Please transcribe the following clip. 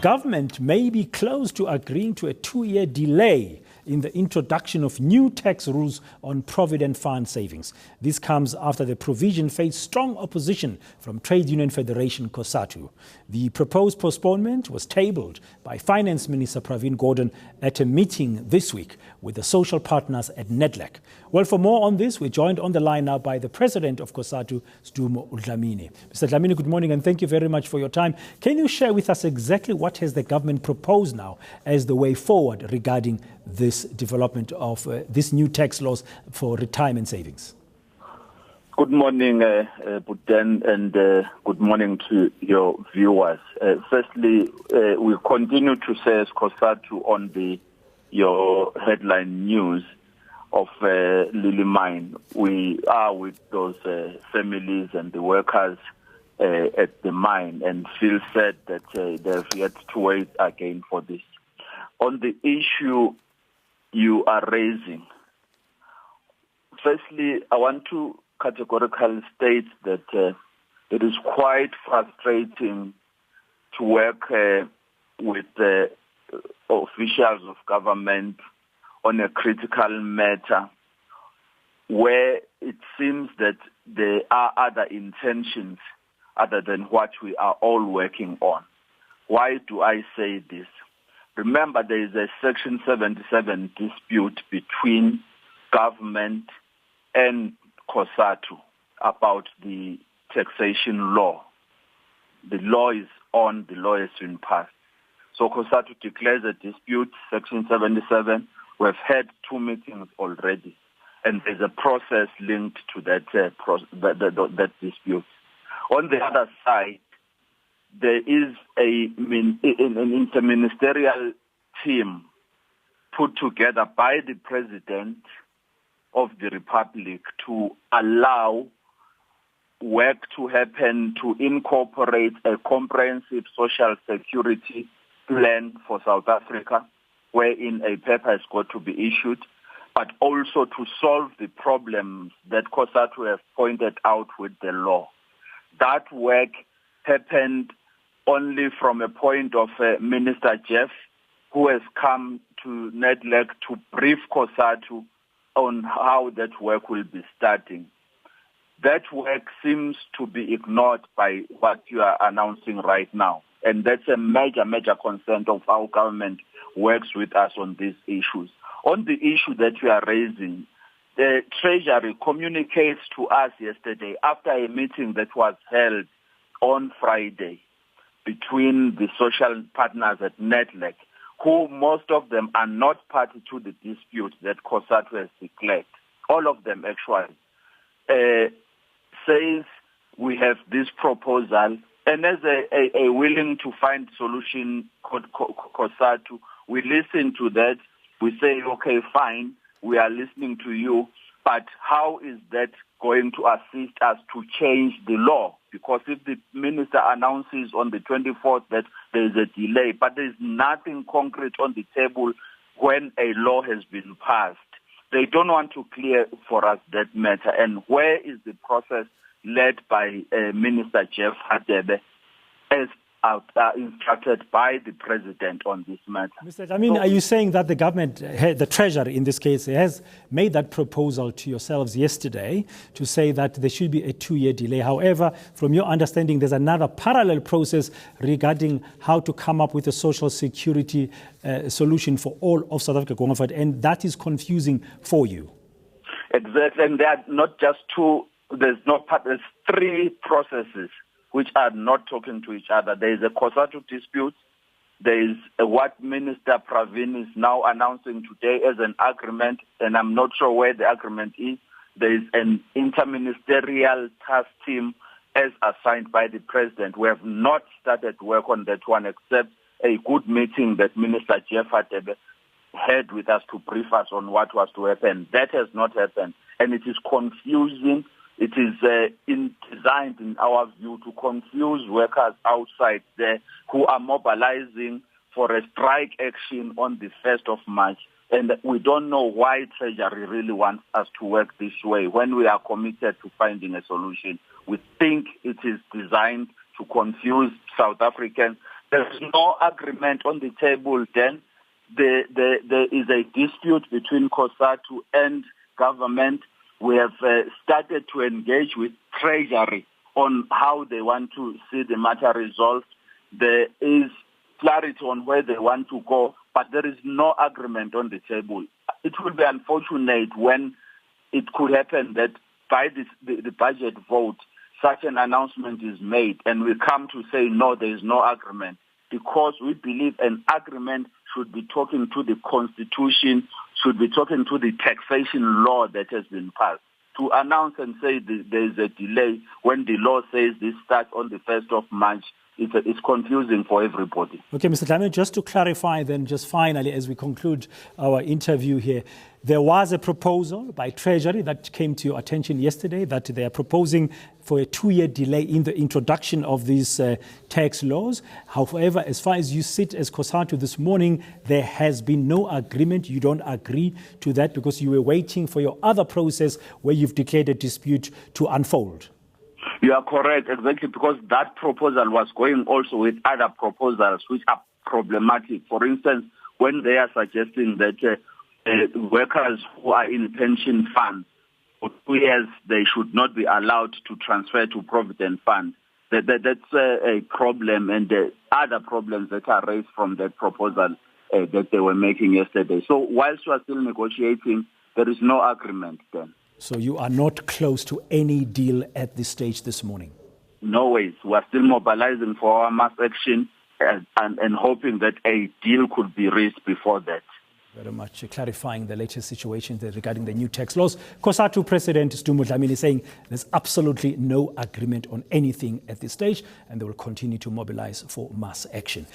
government may be close to agreeing to a 2-year delay in the introduction of new tax rules on provident fund savings. This comes after the provision faced strong opposition from Trade Union Federation Cosatu. The proposed postponement was tabled by Finance Minister Pravin Gordhan at a meeting this week with the social partners at NEDLAC. Well, for more on this, we're joined on the line now by the president of Cosatu, Sdumo Dlamini. Mr. Dlamini, good morning, and thank you very much for your time. Can you share with us exactly what has the government proposed now as the way forward regarding this development of this new tax laws for retirement savings? Good morning, Buten, and good morning to your viewers. Firstly, we continue to say as Cosatu on your headline news of Lily Mine. We are with those families and the workers at the mine and feel sad that they've yet to wait again for this. On the issue you are raising, firstly, I want to categorically state that it is quite frustrating to work with the officials of government on a critical matter where it seems that there are other intentions other than what we are all working on. Why do I say this? Remember, there is a Section 77 dispute between government and Cosatu about the taxation law. The law is on, the law has been passed. So Cosatu declares a dispute, Section 77. We've had 2 meetings already, and there's a process linked to that dispute. On the other side, there is an interministerial team put together by the President of the Republic to allow work to happen to incorporate a comprehensive social security plan for South Africa, wherein a paper has got to be issued, but also to solve the problems that Cosatu has pointed out with the law. That work happened only from a point of Minister Jeff, who has come to NEDLAC to brief Cosatu on how that work will be starting. That work seems to be ignored by what you are announcing right now. And that's a major, major concern of how government works with us on these issues. On the issue that you are raising, the Treasury communicates to us yesterday after a meeting that was held on Friday between the social partners at NEDLAC, who most of them are not party to the dispute that Cosatu has declared. All of them actually says we have this proposal, and as a willing to find solution Cosatu, we listen to that. We say, okay, fine, we are listening to you, but how is that going to assist us to change the law? Because if the minister announces on the 24th that there is a delay, but there is nothing concrete on the table when a law has been passed, they don't want to clear for us that matter. And where is the process led by Minister Jeff Hadebe as instructed by the President on this matter? Mr. Dlamini, are you saying that the government, the Treasury in this case, has made that proposal to yourselves yesterday to say that there should be a 2-year delay? However, from your understanding, there's another parallel process regarding how to come up with a social security solution for all of South Africa going forward, and that is confusing for you. Exactly, and there are not just two, there's 3 processes which are not talking to each other. There is a Cosatu dispute. There is what Minister Pravin is now announcing today as an agreement, and I'm not sure where the agreement is. There is an interministerial task team as assigned by the President. We have not started work on that one except a good meeting that Minister Jeff Hadebe had with us to brief us on what was to happen. That has not happened, and it is confusing. It is designed, in our view, to confuse workers outside there who are mobilizing for a strike action on the 1st of March. And we don't know why Treasury really wants us to work this way when we are committed to finding a solution. We think it is designed to confuse South Africans. There's no agreement on the table then. There is a dispute between Cosatu and government. We have started to engage with Treasury on how they want to see the matter resolved. There is clarity on where they want to go, but there is no agreement on the table. It will be unfortunate when it could happen that by the budget vote, such an announcement is made and we come to say, no, there is no agreement, because we believe an agreement should be talking to the Constitution, should be talking to the taxation law that has been passed. To announce and say there is a delay when the law says this starts on the 1st of March, it's confusing for everybody. Okay, Mr. Dlamini, just to clarify then, just finally, as we conclude our interview here, there was a proposal by Treasury that came to your attention yesterday that they are proposing for a 2-year delay in the introduction of these tax laws. However, as far as you sit as Cosatu this morning, there has been no agreement. You don't agree to that because you were waiting for your other process where you've declared a dispute to unfold. You are correct, exactly, because that proposal was going also with other proposals which are problematic. For instance, when they are suggesting that workers who are in pension funds for 2 years, they should not be allowed to transfer to provident fund. That's a problem, and the other problems that are raised from that proposal that they were making yesterday. So whilst we are still negotiating, there is no agreement then. So you are not close to any deal at this stage this morning? No ways. We are still mobilizing for our mass action and hoping that a deal could be reached before that. Very much clarifying the latest situation regarding the new tax laws. Cosatu President Sdumo Dlamini saying there's absolutely no agreement on anything at this stage and they will continue to mobilize for mass action.